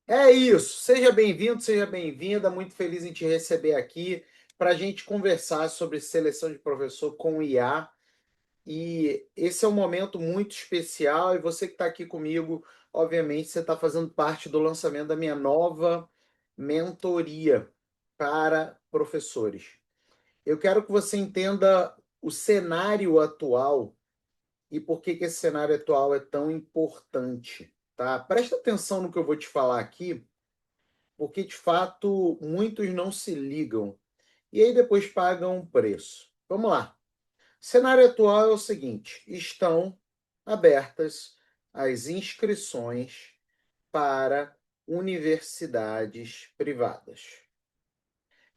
É isso. Seja bem-vindo, seja bem-vinda. Muito feliz em te receber aqui para a gente conversar sobre seleção de professor com IA. E esse é um momento muito especial. E você que está aqui comigo, obviamente, você está fazendo parte do lançamento da minha nova mentoria para professores. Eu quero que você entenda o cenário atual e por que que esse cenário atual é tão importante, tá? Presta atenção no que eu vou te falar aqui porque de fato muitos não se ligam e aí depois pagam um preço. Vamos lá. O cenário atual é o seguinte: estão abertas as inscrições para universidades privadas.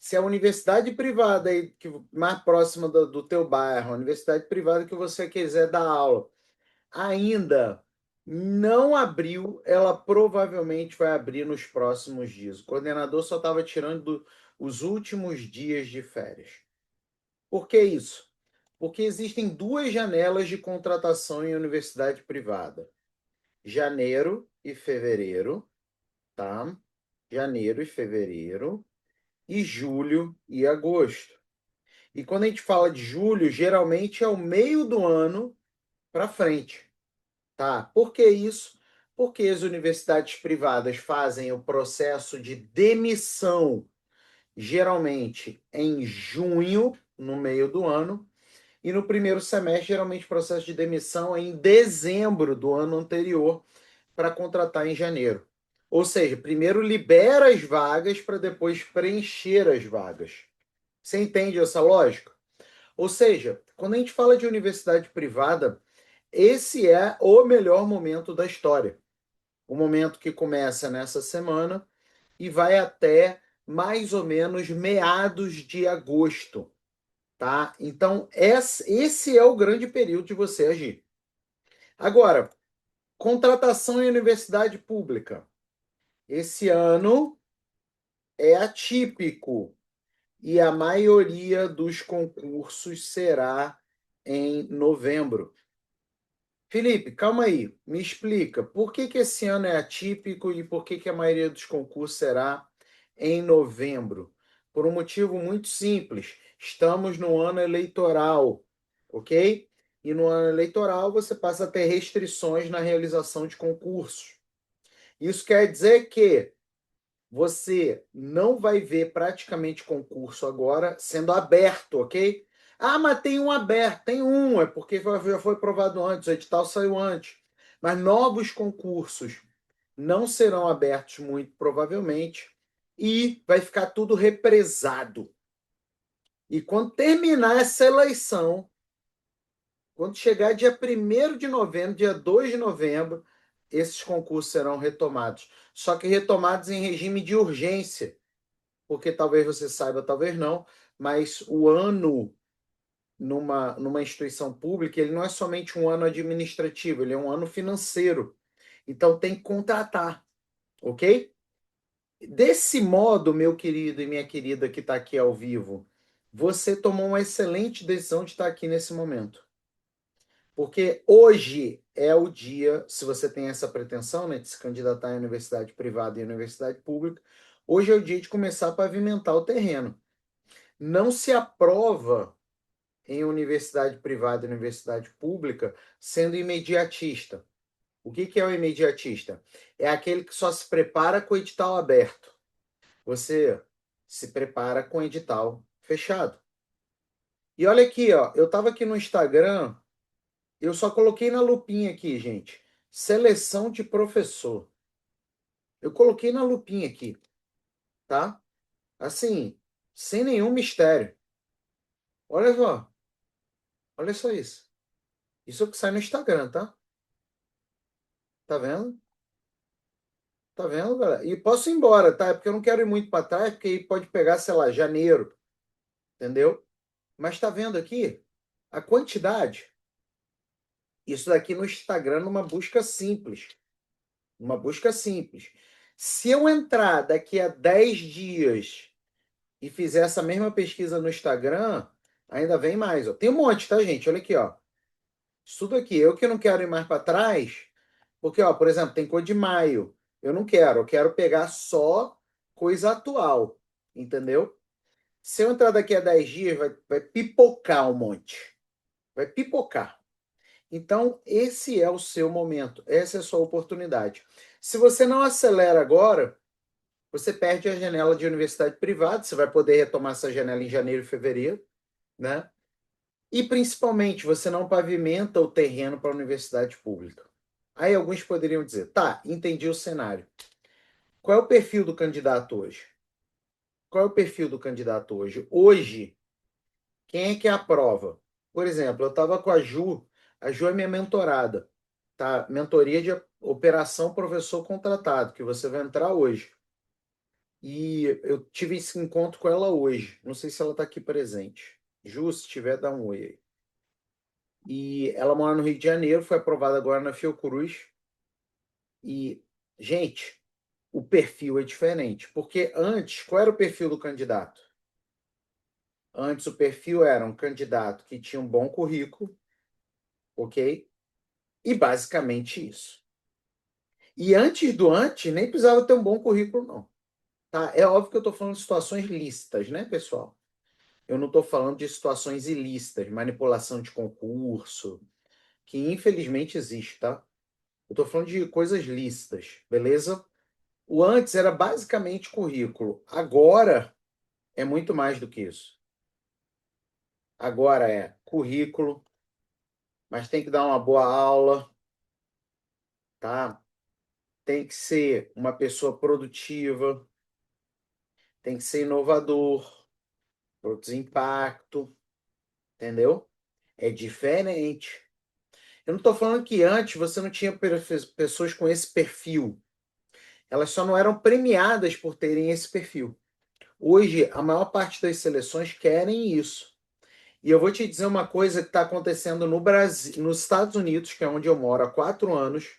Se a universidade privada aí, que mais próxima do teu bairro, a universidade privada que você quiser dar aula, ainda não abriu, ela provavelmente vai abrir nos próximos dias. O coordenador só estava tirando os últimos dias de férias. Por que isso? Porque existem duas janelas de contratação em universidade privada: janeiro e fevereiro, tá? Janeiro e fevereiro, e julho e agosto. E quando a gente fala de julho, geralmente é o meio do ano para frente. Tá? Por que isso? Porque as universidades privadas fazem o processo de demissão, geralmente em junho, no meio do ano, e no primeiro semestre, geralmente, o processo de demissão é em dezembro do ano anterior, para contratar em janeiro. Ou seja, primeiro libera as vagas para depois preencher as vagas. Você entende essa lógica? Ou seja, quando a gente fala de universidade privada, esse é o melhor momento da história. O momento que começa nessa semana e vai até mais ou menos meados de agosto, tá? Então, esse é o grande período de você agir. Agora, contratação em universidade pública. Esse ano é atípico e a maioria dos concursos será em novembro. Felipe, calma aí, me explica, por que que esse ano é atípico e por que que a maioria dos concursos será em novembro? Por um motivo muito simples, estamos no ano eleitoral, ok? E no ano eleitoral você passa a ter restrições na realização de concursos. Isso quer dizer que você não vai ver praticamente concurso agora sendo aberto, ok? Ah, mas tem um aberto, tem um, é porque já foi aprovado antes, o edital saiu antes. Mas novos concursos não serão abertos, muito provavelmente, e vai ficar tudo represado. E quando terminar essa eleição, quando chegar dia 1º de novembro, dia 2 de novembro, esses concursos serão retomados. Só que retomados em regime de urgência porque talvez você saiba, talvez não, mas o ano numa instituição pública, ele não é somente um ano administrativo, ele é um ano financeiro. Então tem que contratar, ok? Desse modo, meu querido e minha querida que está aqui ao vivo, você tomou uma excelente decisão de estar aqui nesse momento. Porque hoje é o dia, se você tem essa pretensão, né, de se candidatar em universidade privada e universidade pública, hoje é o dia de começar a pavimentar o terreno. Não se aprova em universidade privada e universidade pública sendo imediatista. O que que é o imediatista? É aquele que só se prepara com o edital aberto. Você se prepara com o edital fechado. E olha aqui, ó, eu estava aqui no Instagram, eu só coloquei na lupinha aqui, gente, seleção de professor. Eu coloquei na lupinha aqui, tá? Assim, sem nenhum mistério. Olha só, olha só isso. Isso é o que sai no Instagram, tá? Tá vendo? Tá vendo, galera? E posso ir embora, tá? É porque eu não quero ir muito para trás, porque aí pode pegar, sei lá, janeiro, entendeu? Mas tá vendo aqui a quantidade? Isso daqui no Instagram numa busca simples. Uma busca simples. Se eu entrar daqui a 10 dias e fizer essa mesma pesquisa no Instagram, ainda vem mais, ó. Tem um monte, tá, gente? Olha aqui, ó. Isso tudo aqui. Eu que não quero ir mais para trás, porque, ó, por exemplo, tem cor de maio. Eu não quero, eu quero pegar só coisa atual, entendeu? Se eu entrar daqui a 10 dias, vai pipocar um monte. Vai pipocar. Então, esse é o seu momento, essa é a sua oportunidade. Se você não acelera agora, você perde a janela de universidade privada, você vai poder retomar essa janela em janeiro e fevereiro, né? E principalmente, você não pavimenta o terreno para a universidade pública. Aí alguns poderiam dizer, tá, entendi o cenário. Qual é o perfil do candidato hoje? Qual é o perfil do candidato hoje? Hoje, quem é que aprova? Por exemplo, eu estava com a Ju é minha mentorada, tá? Mentoria de operação professor contratado, que você vai entrar hoje. E eu tive esse encontro com ela hoje. Não sei se ela está aqui presente. Ju, se tiver, dá um oi aí. E ela mora no Rio de Janeiro, foi aprovada agora na Fiocruz. E, gente, o perfil é diferente. Porque antes, qual era o perfil do candidato? Antes, o perfil era um candidato que tinha um bom currículo, ok? E basicamente isso. E antes, nem precisava ter um bom currículo, não. Tá? É óbvio que eu estou falando de situações lícitas, né, pessoal? Eu não estou falando de situações ilícitas, manipulação de concurso, que infelizmente existe, tá? Eu estou falando de coisas lícitas, beleza? O antes era basicamente currículo. Agora é muito mais do que isso. Agora é currículo, mas tem que dar uma boa aula, tá? Tem que ser uma pessoa produtiva, tem que ser inovador, produzir impacto, entendeu? É diferente. Eu não estou falando que antes você não tinha pessoas com esse perfil. Elas só não eram premiadas por terem esse perfil. Hoje, a maior parte das seleções querem isso. E eu vou te dizer uma coisa que está acontecendo no Brasil, nos Estados Unidos, que é onde eu moro há 4 anos,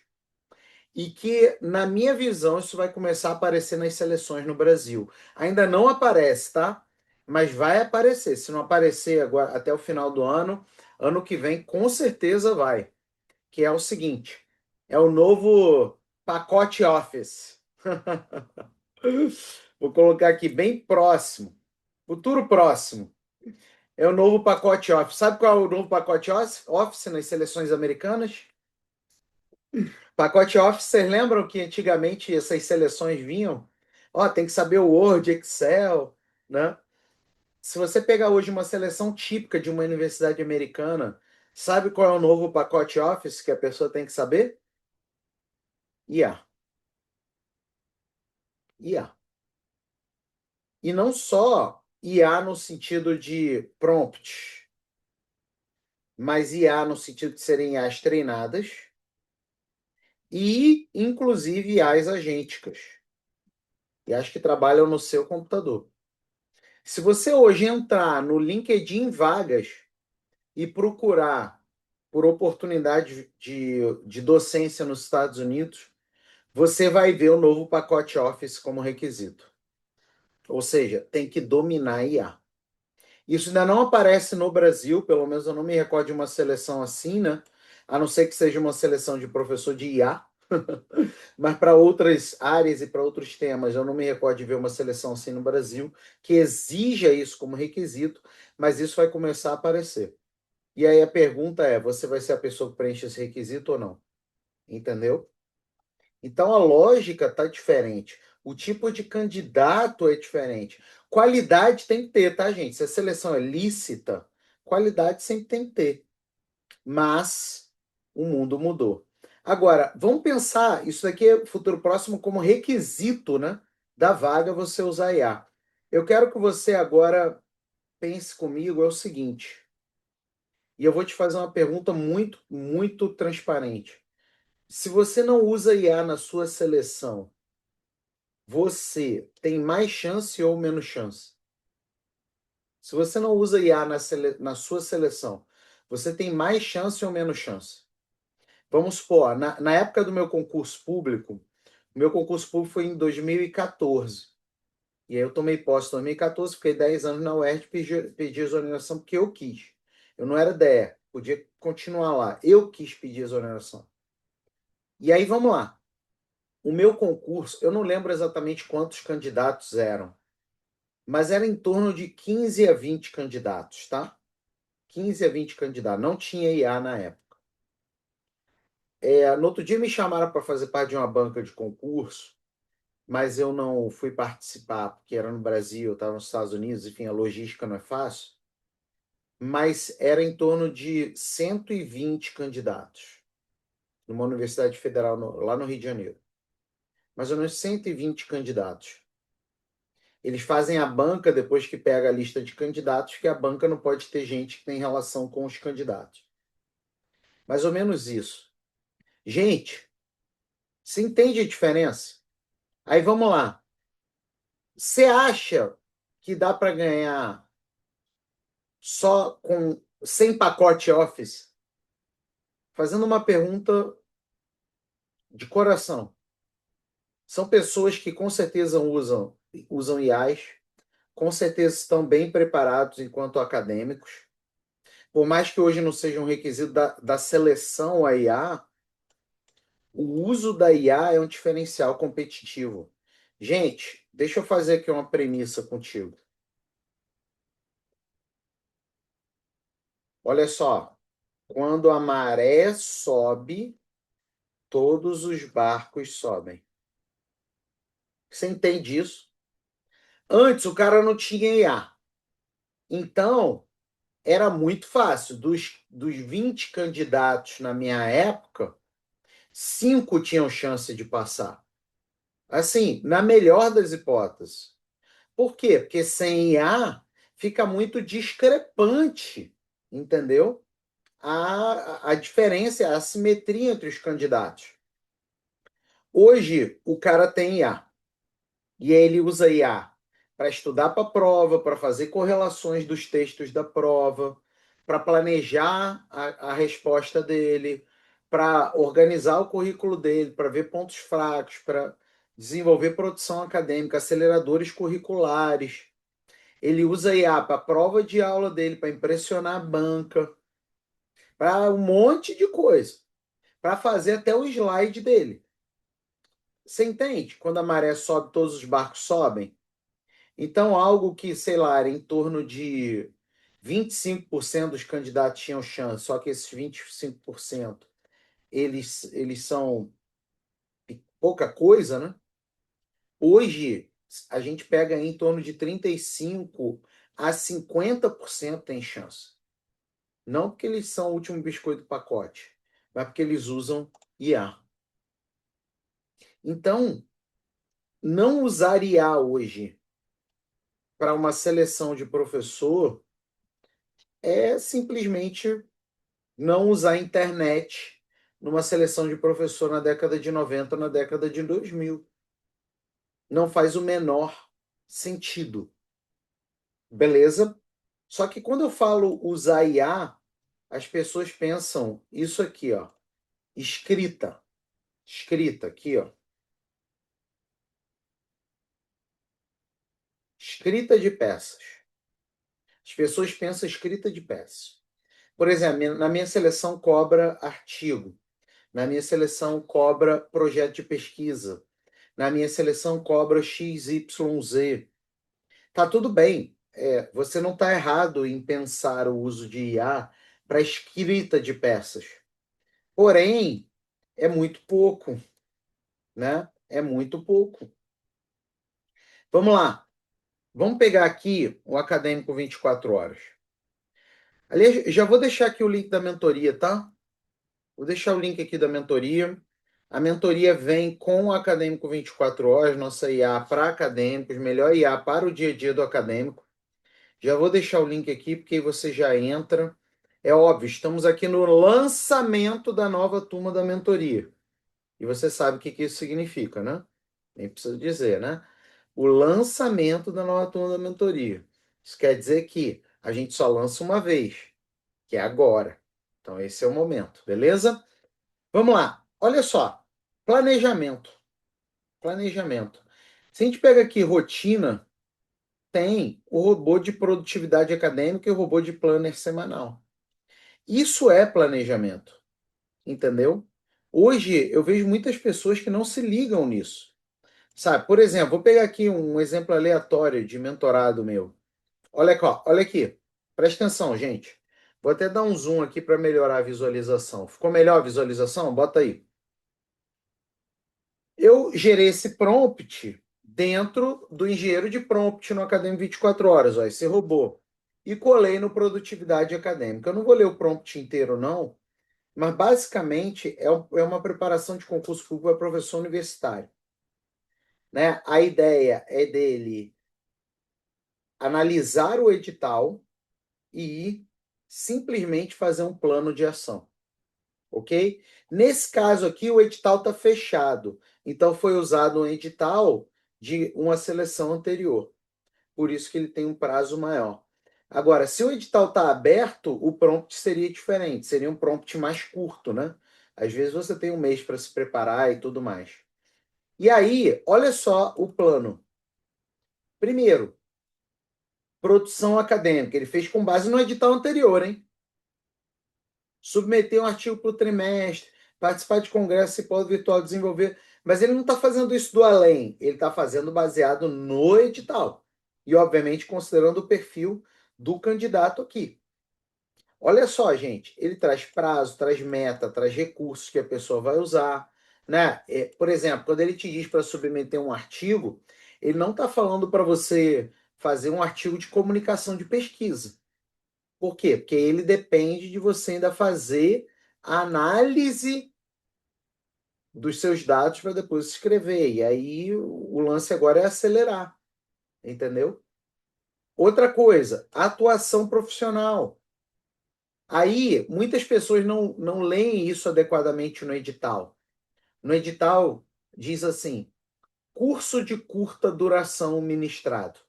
e que, na minha visão, isso vai começar a aparecer nas seleções no Brasil. Ainda não aparece, tá? Mas vai aparecer. Se não aparecer agora até o final do ano, ano que vem, com certeza vai. Que é o seguinte: é o novo pacote Office. Vou colocar aqui bem próximo, futuro próximo. É o novo pacote Office. Sabe qual é o novo pacote Office nas seleções americanas? Pacote Office, vocês lembram que antigamente essas seleções vinham? Ó, tem que saber o Word, Excel, né? Se você pegar hoje uma seleção típica de uma universidade americana, sabe qual é o novo pacote Office que a pessoa tem que saber? IA. IA. E não só IA no sentido de prompt, mas IA no sentido de serem IAs treinadas e, inclusive, IAs agênticas. IAs que trabalham no seu computador. Se você hoje entrar no LinkedIn Vagas e procurar por oportunidade de docência nos Estados Unidos, você vai ver o novo pacote Office como requisito. Ou seja, tem que dominar IA. Isso ainda não aparece no Brasil, pelo menos eu não me recordo de uma seleção assim, né? A não ser que seja uma seleção de professor de IA. Mas para outras áreas e para outros temas, eu não me recordo de ver uma seleção assim no Brasil que exija isso como requisito, mas isso vai começar a aparecer. E aí a pergunta é: você vai ser a pessoa que preenche esse requisito ou não? Entendeu? Então a lógica está diferente. O tipo de candidato é diferente. Qualidade tem que ter, tá, gente? Se a seleção é lícita, qualidade sempre tem que ter. Mas o mundo mudou. Agora, vamos pensar, isso daqui é futuro próximo como requisito, né, da vaga você usar IA. Eu quero que você agora pense comigo, é o seguinte, e eu vou te fazer uma pergunta muito, muito transparente. Se você não usa IA na sua seleção, você tem mais chance ou menos chance? Se você não usa IA na sua seleção, você tem mais chance ou menos chance? Vamos supor, na época do meu concurso público foi em 2014. E aí eu tomei posse em 2014, fiquei 10 anos na UERJ, pedi exoneração porque eu quis. Eu não era DE, podia continuar lá. Eu quis pedir exoneração. E aí vamos lá. O meu concurso, eu não lembro exatamente quantos candidatos eram, mas era em torno de 15 a 20 candidatos, tá? 15 a 20 candidatos. Não tinha IA na época. No outro dia me chamaram para fazer parte de uma banca de concurso, mas eu não fui participar, porque era no Brasil, eu estava nos Estados Unidos, enfim, a logística não é fácil. Mas era em torno de 120 candidatos, numa universidade federal lá no Rio de Janeiro. Mais ou menos 120 candidatos. Eles fazem a banca depois que pega a lista de candidatos, que a banca não pode ter gente que tem relação com os candidatos. Mais ou menos isso. Gente, você entende a diferença? Aí vamos lá. Você acha que dá para ganhar só com sem pacote Office? Fazendo uma pergunta de coração. São pessoas que com certeza usam IAs, com certeza estão bem preparados enquanto acadêmicos. Por mais que hoje não seja um requisito da seleção a IA, o uso da IA é um diferencial competitivo. Gente, deixa eu fazer aqui uma premissa contigo. Olha só, quando a maré sobe, todos os barcos sobem. Você entende isso? Antes o cara não tinha IA. Então, era muito fácil. Dos 20 candidatos na minha época, 5 tinham chance de passar. Assim, na melhor das hipóteses. Por quê? Porque sem IA fica muito discrepante, entendeu? A diferença, a assimetria entre os candidatos. Hoje, o cara tem IA. E aí ele usa IA para estudar para a prova, para fazer correlações dos textos da prova, para planejar a resposta dele, para organizar o currículo dele, para ver pontos fracos, para desenvolver produção acadêmica, aceleradores curriculares. Ele usa IA para a prova de aula dele, para impressionar a banca, para um monte de coisa, para fazer até o slide dele. Você entende? Quando a maré sobe, todos os barcos sobem. Então, algo que, sei lá, era em torno de 25% dos candidatos tinham chance, só que esses 25% eles são pouca coisa, né? Hoje, a gente pega em torno de 35 a 50% tem chance. Não porque eles são o último biscoito do pacote, mas porque eles usam IA. Então, não usar IA hoje para uma seleção de professor é simplesmente não usar a internet numa seleção de professor na década de 90, na década de 2000. Não faz o menor sentido. Beleza? Só que quando eu falo usar IA, as pessoas pensam isso aqui, ó. Escrita. Escrita aqui, ó. Escrita de peças. As pessoas pensam escrita de peças. Por exemplo, na minha seleção cobra artigo. Na minha seleção cobra projeto de pesquisa. Na minha seleção cobra XYZ. Tá tudo bem. Você não está errado em pensar o uso de IA para escrita de peças. Porém, é muito pouco, né? É muito pouco. Vamos lá. Vamos pegar aqui o Acadêmico 24 horas. Aliás, já vou deixar aqui o link da mentoria, tá? Vou deixar o link aqui da mentoria. A mentoria vem com o Acadêmico 24 horas, nossa IA para acadêmicos, melhor IA para o dia a dia do acadêmico. Já vou deixar o link aqui, porque aí você já entra. É óbvio, estamos aqui no lançamento da nova turma da mentoria. E você sabe o que que isso significa, né? Nem preciso dizer, né? O lançamento da nova turma da mentoria. Isso quer dizer que a gente só lança uma vez, que é agora. Então, esse é o momento, beleza? Vamos lá. Olha só. Planejamento. Planejamento. Se a gente pega aqui rotina, tem o robô de produtividade acadêmica e o robô de planner semanal. Isso é planejamento, entendeu? Hoje eu vejo muitas pessoas que não se ligam nisso. Sabe? Por exemplo, vou pegar aqui um exemplo aleatório de mentorado meu. Olha aqui, ó, olha aqui. Presta atenção, gente. Vou até dar um zoom aqui para melhorar a visualização. Ficou melhor a visualização? Bota aí. Eu gerei esse prompt dentro do engenheiro de prompt no Academy 24 horas, ó, esse robô. E colei no Produtividade Acadêmica. Eu não vou ler o prompt inteiro, não, mas basicamente é uma preparação de concurso público para professor universitário. Né? A ideia é dele analisar o edital e simplesmente fazer um plano de ação, ok? Nesse caso aqui, o edital está fechado, então foi usado um edital de uma seleção anterior, por isso que ele tem um prazo maior. Agora, se o edital está aberto, o prompt seria diferente, seria um prompt mais curto, né? Às vezes você tem um mês para se preparar e tudo mais. E aí, olha só o plano. Primeiro, produção acadêmica. Ele fez com base no edital anterior, hein? Submeter um artigo para o trimestre, participar de congresso e polo virtual, desenvolver. Mas ele não está fazendo isso do além, ele está fazendo baseado no edital. E, obviamente, considerando o perfil do candidato aqui. Olha só, gente, ele traz prazo, traz meta, traz recursos que a pessoa vai usar. Né? Por exemplo, quando ele te diz para submeter um artigo, ele não está falando para você fazer um artigo de comunicação de pesquisa. Por quê? Porque ele depende de você ainda fazer a análise dos seus dados para depois escrever. E aí o lance agora é acelerar, entendeu? Outra coisa, atuação profissional. Aí muitas pessoas não leem isso adequadamente no edital. No edital diz assim: curso de curta duração ministrado.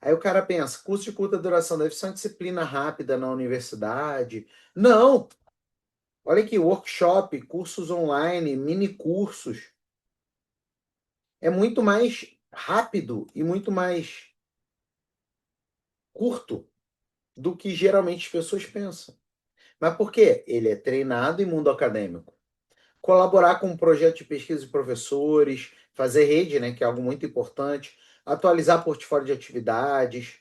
Aí o cara pensa, curso de curta duração deve ser uma disciplina rápida na universidade. Não! Olha aqui, workshop, cursos online, mini cursos. É muito mais rápido e muito mais curto do que geralmente as pessoas pensam. Mas por quê? Ele é treinado em mundo acadêmico. Colaborar com um projeto de pesquisa de professores, fazer rede, né, que é algo muito importante, atualizar portfólio de atividades.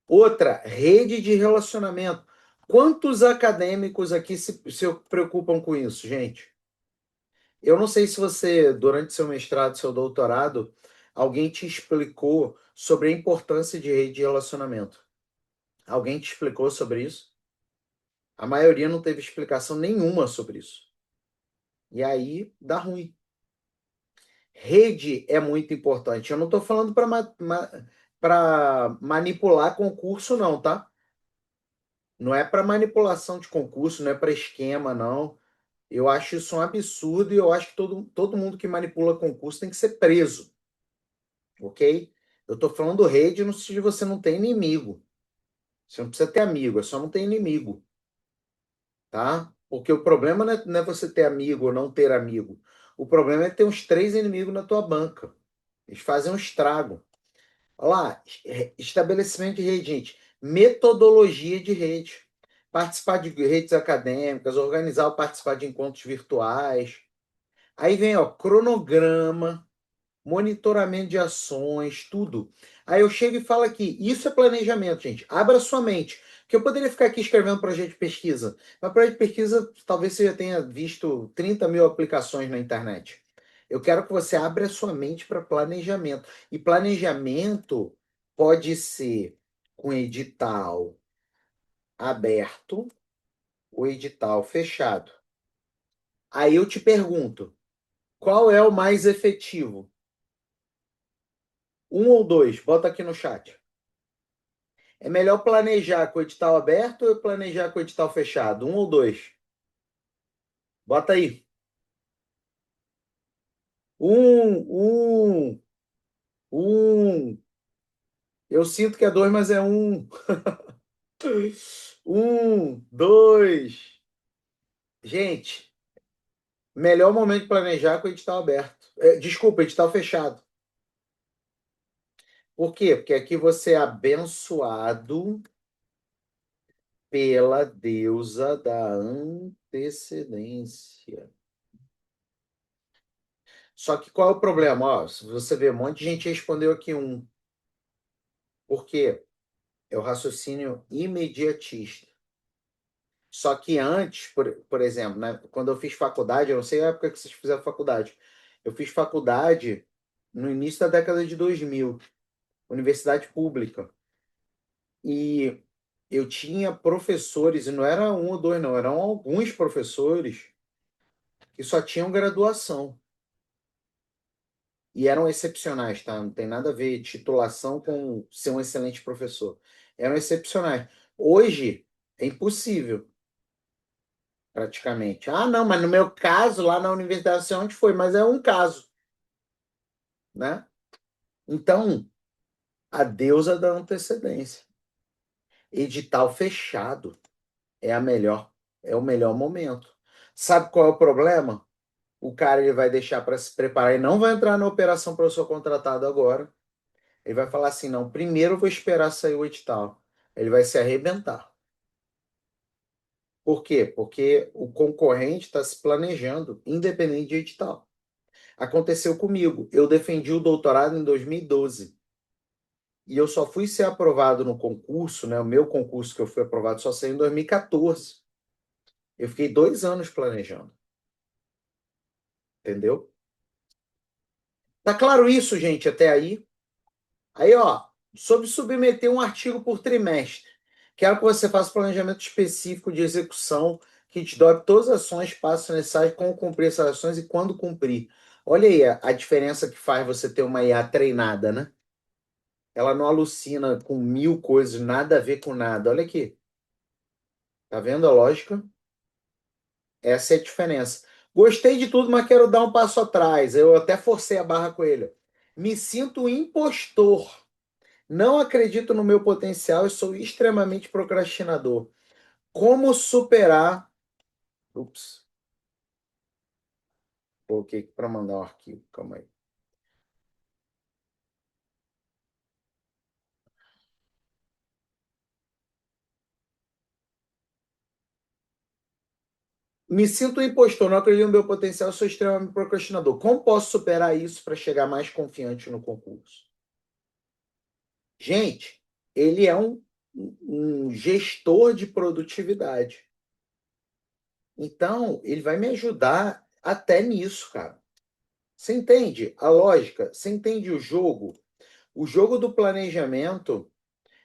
Outra, rede de relacionamento. Quantos acadêmicos aqui se preocupam com isso, gente? Eu não sei se você, durante seu mestrado, seu doutorado, alguém te explicou sobre a importância de rede de relacionamento. Alguém te explicou sobre isso? A maioria não teve explicação nenhuma sobre isso. E aí dá ruim. Rede é muito importante. Eu não estou falando para manipular concurso, não, tá? Não é para manipulação de concurso, não é para esquema, não. Eu acho isso um absurdo e eu acho que todo mundo que manipula concurso tem que ser preso. Ok? Eu estou falando rede no sentido de você não ter inimigo. Você não precisa ter amigo, é só não ter inimigo, tá? Porque o problema não é você ter amigo ou não ter amigo. O problema é ter uns 3 inimigos na tua banca. Eles fazem um estrago. Olha lá, estabelecimento de rede, gente. Metodologia de rede. Participar de redes acadêmicas, organizar ou participar de encontros virtuais. Aí vem, ó, cronograma, monitoramento de ações, tudo. Aí eu chego e falo aqui, isso é planejamento, gente. Abra sua mente. Que eu poderia ficar aqui escrevendo projeto de pesquisa. Mas projeto de pesquisa, talvez você já tenha visto 30 mil aplicações na internet. Eu quero que você abra a sua mente para planejamento. E planejamento pode ser com edital aberto ou edital fechado. Aí eu te pergunto, qual é o mais efetivo? Um ou dois? Bota aqui no chat. É melhor planejar com o edital aberto ou planejar com o edital fechado? Um ou dois? Bota aí. Um, um, um. Eu sinto que é dois, mas é um. Dois. Gente, melhor momento de planejar com o edital aberto. Desculpa, edital fechado. Por quê? Porque aqui você é abençoado pela deusa da antecedência. Só que qual é o problema? Ó, se você vê, um monte de gente respondeu aqui um. Por quê? É o raciocínio imediatista. Só que antes, por exemplo, né, quando eu fiz faculdade, eu não sei a época que vocês fizeram faculdade, eu fiz faculdade no início da década de 2000, universidade pública. E eu tinha professores, e não era um ou dois, não, eram alguns professores que só tinham graduação. E eram excepcionais, tá? Não tem nada a ver titulação com ser um excelente professor. Eram excepcionais. Hoje é impossível, praticamente. Ah, não, mas no meu caso, lá na universidade, não sei onde foi, mas é um caso, né? Então, a deusa da antecedência. Edital fechado é a melhor, é o melhor momento. Sabe qual é o problema? O cara ele vai deixar para se preparar e não vai entrar na operação para eu ser contratado agora. Ele vai falar assim: não, primeiro eu vou esperar sair o edital. Ele vai se arrebentar. Por quê? Porque o concorrente está se planejando, independente de edital. Aconteceu comigo. Eu defendi o doutorado em 2012. E eu só fui ser aprovado no concurso, né? O meu concurso que eu fui aprovado só saiu em 2014. Eu fiquei 2 anos planejando. Entendeu? Tá claro isso, gente, até aí? Aí, ó, sobre submeter um artigo por trimestre. Quero que você faça um planejamento específico de execução que te dobre todas as ações, passos necessários, como cumprir essas ações e quando cumprir. Olha aí a diferença que faz você ter uma IA treinada, né? Ela não alucina com mil coisas, nada a ver com nada. Olha aqui. Tá vendo a lógica? Essa é a diferença. Gostei de tudo, mas quero dar um passo atrás. Eu até forcei a barra com ele. Me sinto impostor. Não acredito no meu potencial e sou extremamente procrastinador. Como superar. Ups, coloquei aqui para mandar um arquivo. Calma aí. Me sinto um impostor, não acredito no meu potencial, sou extremamente procrastinador. Como posso superar isso para chegar mais confiante no concurso? Gente, ele é um gestor de produtividade. Então, ele vai me ajudar até nisso, cara. Você entende a lógica? Você entende o jogo? O jogo do planejamento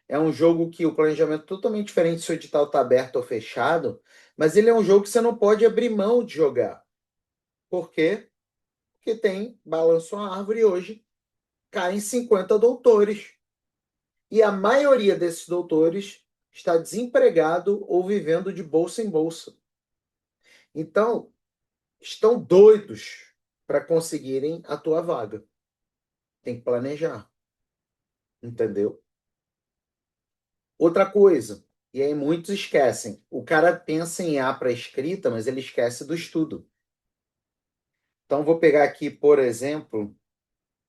é um jogo que o planejamento é totalmente diferente se o edital está aberto ou fechado, mas ele é um jogo que você não pode abrir mão de jogar. Por quê? Porque tem balanço a árvore e hoje caem 50 doutores. E a maioria desses doutores está desempregado ou vivendo de bolsa em bolsa. Então, estão doidos para conseguirem a tua vaga. Tem que planejar, entendeu? Outra coisa, e aí muitos esquecem, o cara pensa em IA para escrita, mas ele esquece do estudo. Então, vou pegar aqui, por exemplo,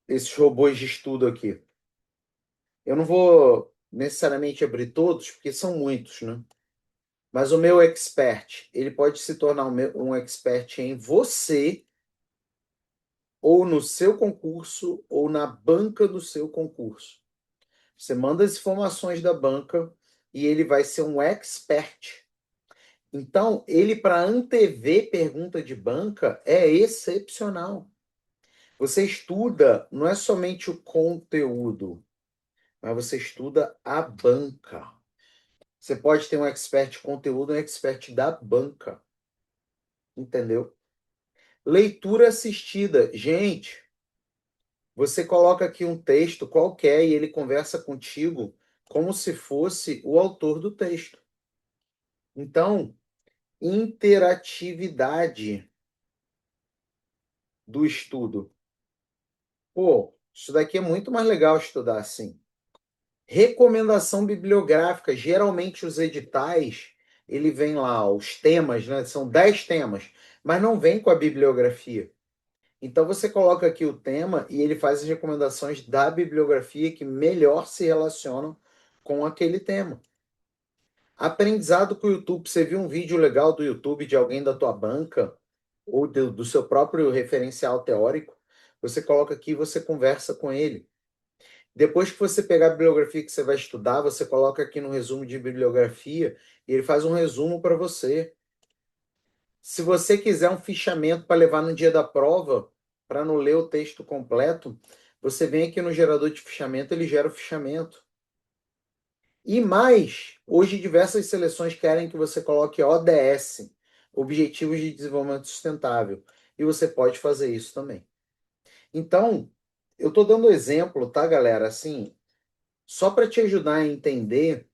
esses robôs de estudo aqui. Eu não vou necessariamente abrir todos, porque são muitos, né? Mas o meu expert, ele pode se tornar um expert em você, ou no seu concurso, ou na banca do seu concurso. Você manda as informações da banca e ele vai ser um expert. Então, ele, para antever pergunta de banca, é excepcional. Você estuda, não é somente o conteúdo, mas você estuda a banca. Você pode ter um expert de conteúdo e um expert da banca. Entendeu? Leitura assistida. Gente, você coloca aqui um texto qualquer e ele conversa contigo como se fosse o autor do texto. Então, interatividade do estudo. Pô, isso daqui é muito mais legal estudar assim. Recomendação bibliográfica. Geralmente os editais, ele vem lá, os temas, né? São 10 temas, mas não vem com a bibliografia. Então você coloca aqui o tema e ele faz as recomendações da bibliografia que melhor se relacionam com aquele tema. Aprendizado com o YouTube. Você viu um vídeo legal do YouTube de alguém da tua banca ou do seu próprio referencial teórico? Você coloca aqui e você conversa com ele. Depois que você pegar a bibliografia que você vai estudar, você coloca aqui no resumo de bibliografia e ele faz um resumo para você. Se você quiser um fichamento para levar no dia da prova, para não ler o texto completo, você vem aqui no gerador de fichamento, ele gera o fichamento. E mais, hoje diversas seleções querem que você coloque ODS, Objetivos de Desenvolvimento Sustentável, e você pode fazer isso também. Então, eu estou dando exemplo, tá, galera? Assim, só para te ajudar a entender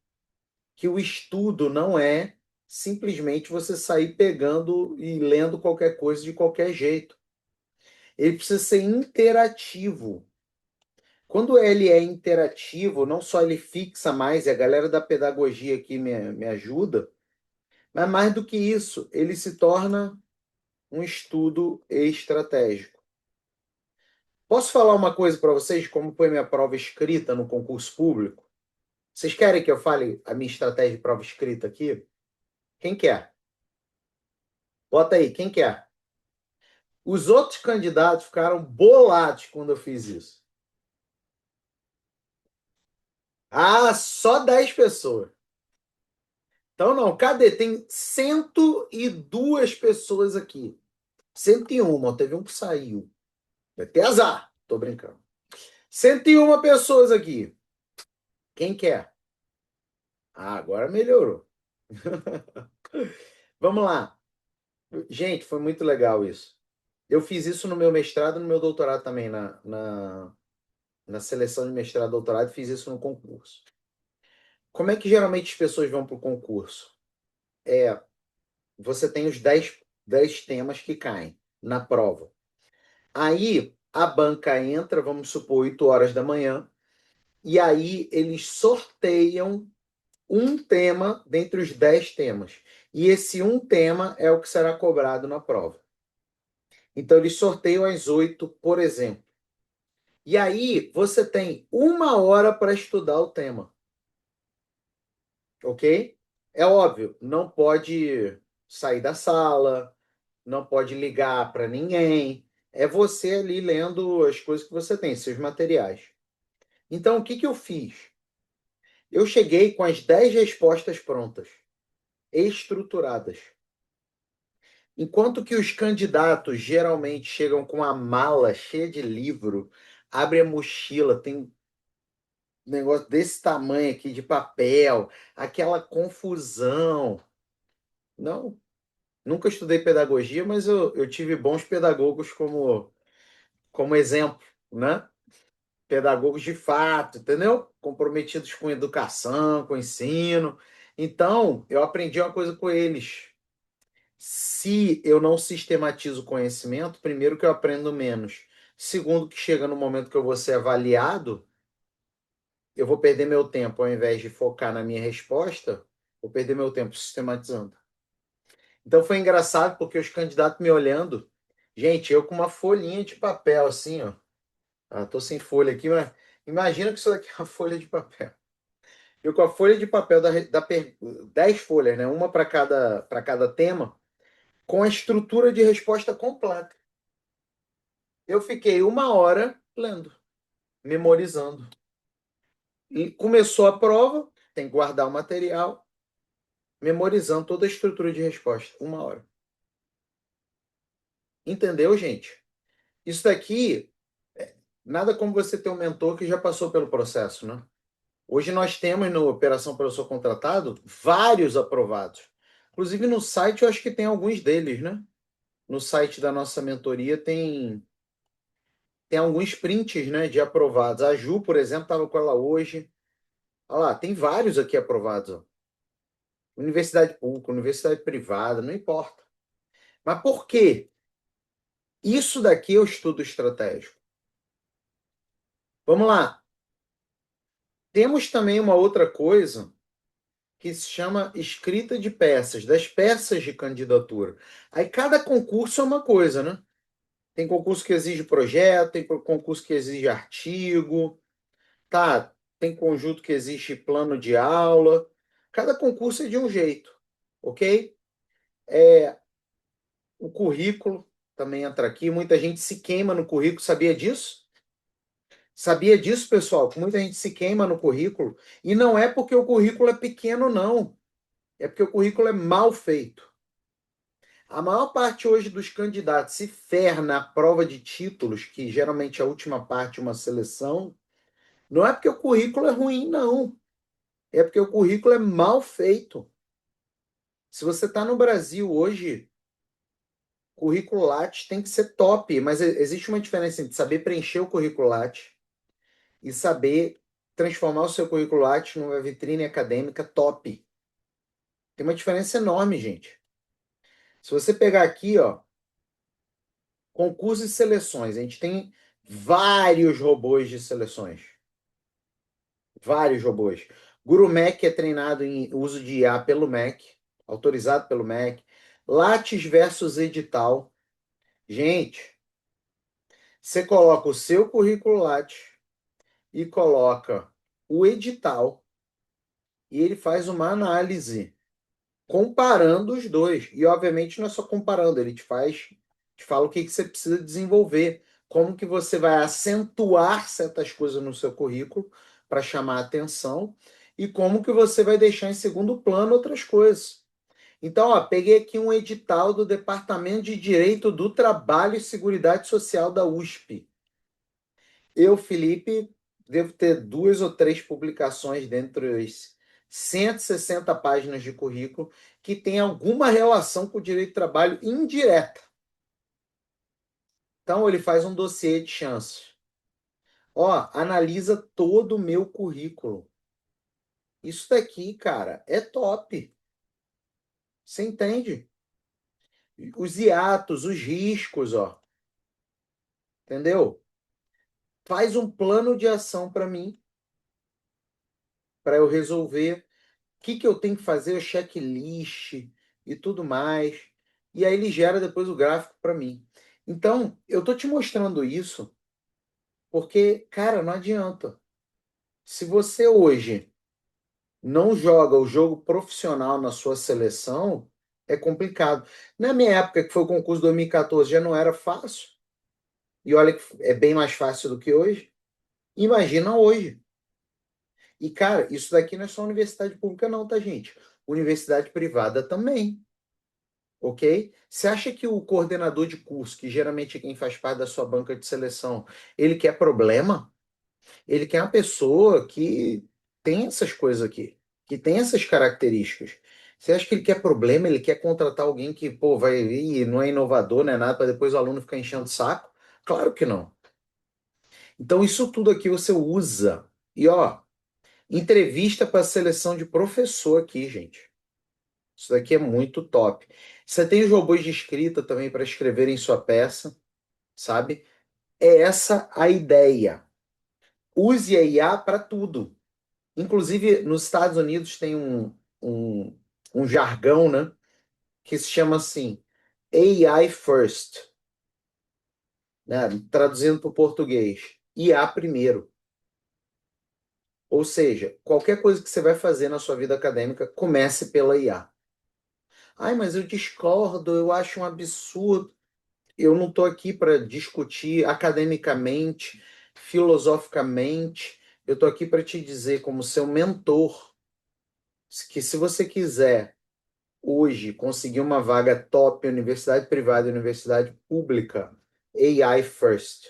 que o estudo não é simplesmente você sair pegando e lendo qualquer coisa de qualquer jeito. Ele precisa ser interativo. Quando ele é interativo, não só ele fixa mais, e a galera da pedagogia aqui me ajuda, mas mais do que isso, ele se torna um estudo estratégico. Posso falar uma coisa para vocês, como foi minha prova escrita no concurso público? Vocês querem que eu fale a minha estratégia de prova escrita aqui? Quem quer? Bota aí, quem quer? Os outros candidatos ficaram bolados quando eu fiz isso. Ah, só 10 pessoas. Então, não, cadê? Tem 102 pessoas aqui. 101, teve um que saiu. Vai ter azar. Tô brincando. 101 pessoas aqui. Quem quer? Ah, agora melhorou. Vamos lá. Gente, foi muito legal isso. Eu fiz isso no meu mestrado e no meu doutorado também, na seleção de mestrado e doutorado, fiz isso no concurso. Como é que geralmente as pessoas vão para o concurso? Você tem os 10 temas que caem na prova. Aí a banca entra, vamos supor, 8 horas da manhã, e aí eles sorteiam um tema dentre os 10 temas. E esse um tema é o que será cobrado na prova. Então eles sorteiam às 8, por exemplo. E aí você tem 1 hora para estudar o tema. Ok? É óbvio, não pode sair da sala, não pode ligar para ninguém. É você ali lendo as coisas que você tem, seus materiais. Então, o que que eu fiz? Eu cheguei com as 10 respostas prontas, estruturadas. Enquanto que os candidatos geralmente chegam com a mala cheia de livro, abre a mochila, tem um negócio desse tamanho aqui de papel, aquela confusão. Não, nunca estudei pedagogia, mas eu tive bons pedagogos como exemplo, né? Pedagogos de fato, entendeu? Comprometidos com educação, com ensino. Então, eu aprendi uma coisa com eles. Se eu não sistematizo o conhecimento, primeiro que eu aprendo menos. Segundo, que chega no momento que eu vou ser avaliado, eu vou perder meu tempo, ao invés de focar na minha resposta, vou perder meu tempo sistematizando. Então foi engraçado porque os candidatos me olhando, gente, eu com uma folhinha de papel assim, ó. Ah, tô sem folha aqui, mas imagina que isso daqui é uma folha de papel. Eu com a folha de papel 10 folhas, né? Uma para cada tema, com a estrutura de resposta completa. Eu fiquei 1 hora lendo, memorizando. E começou a prova, tem que guardar o material, memorizando toda a estrutura de resposta. 1 hora. Entendeu, gente? Isso daqui, nada como você ter um mentor que já passou pelo processo, né? Hoje nós temos no Operação Professor Contratado vários aprovados. Inclusive no site eu acho que tem alguns deles, né? No site da nossa mentoria tem alguns prints, né, de aprovados. A Ju, por exemplo, estava com ela hoje. Olha lá, tem vários aqui aprovados. Ó. Universidade pública, universidade privada, não importa. Mas por quê? Isso daqui é o estudo estratégico. Vamos lá. Temos também uma outra coisa que se chama escrita de peças, das peças de candidatura. Aí cada concurso é uma coisa, né? Tem concurso que exige projeto, tem concurso que exige artigo, tá? Tem conjunto que exige plano de aula. Cada concurso é de um jeito, ok? O currículo também entra aqui. Muita gente se queima no currículo, sabia disso? Sabia disso, pessoal? Que muita gente se queima no currículo. E não é porque o currículo é pequeno, não. É porque o currículo é mal feito. A maior parte hoje dos candidatos se ferra na prova de títulos, que geralmente é a última parte de uma seleção. Não é porque o currículo é ruim, não. É porque o currículo é mal feito. Se você está no Brasil hoje, currículo Lattes tem que ser top, mas existe uma diferença entre saber preencher o currículo Lattes e saber transformar o seu currículo Lattes numa vitrine acadêmica top. Tem uma diferença enorme, gente. Se você pegar aqui, ó, concursos e seleções, a gente tem vários robôs de seleções. Vários robôs. Guru Mac é treinado em uso de IA pelo Mac, autorizado pelo Mac. Lattes versus edital. Gente, você coloca o seu currículo Lattes e coloca o edital e ele faz uma análise comparando os dois. E obviamente não é só comparando, ele te fala o que você precisa desenvolver, como que você vai acentuar certas coisas no seu currículo para chamar a atenção e como que você vai deixar em segundo plano outras coisas. Então, ó, peguei aqui um edital do Departamento de Direito do Trabalho e Seguridade Social da USP. Eu, Felipe, devo ter duas ou três publicações dentro das 160 páginas de currículo que tem alguma relação com o direito do trabalho indireta. Então, ele faz um dossiê de chances. Ó, analisa todo o meu currículo. Isso daqui, cara, é top. Você entende? Os hiatos, os riscos, ó. Entendeu? Faz um plano de ação para mim, para eu resolver. Que eu tenho que fazer, o checklist e tudo mais. E aí ele gera depois o gráfico para mim. Então, eu tô te mostrando isso porque, cara, não adianta. Se você hoje não joga o jogo profissional na sua seleção, é complicado. Na minha época, que foi o concurso 2014, já não era fácil. E olha que é bem mais fácil do que hoje. Imagina hoje. E, cara, isso daqui não é só universidade pública, não, tá, gente? Universidade privada também. Ok? Você acha que o coordenador de curso, que geralmente é quem faz parte da sua banca de seleção, ele quer problema? Ele quer uma pessoa que tem essas coisas aqui, que tem essas características. Você acha que ele quer problema? Ele quer contratar alguém que, pô, vai vir, não é inovador, não é nada, para depois o aluno ficar enchendo o saco? Claro que não. Então, isso tudo aqui você usa. E, ó, entrevista para seleção de professor aqui, gente. Isso daqui é muito top. Você tem os robôs de escrita também para escreverem sua peça, sabe? É essa a ideia. Use a IA para tudo. Inclusive, nos Estados Unidos tem um jargão, né? Que se chama assim, AI first, né? Traduzindo para o português, IA primeiro. Ou seja, qualquer coisa que você vai fazer na sua vida acadêmica, comece pela IA. Ai, mas eu discordo, eu acho um absurdo. Eu não estou aqui para discutir academicamente, filosoficamente. Eu estou aqui para te dizer, como seu mentor, que se você quiser hoje conseguir uma vaga top, universidade privada e universidade pública, AI first.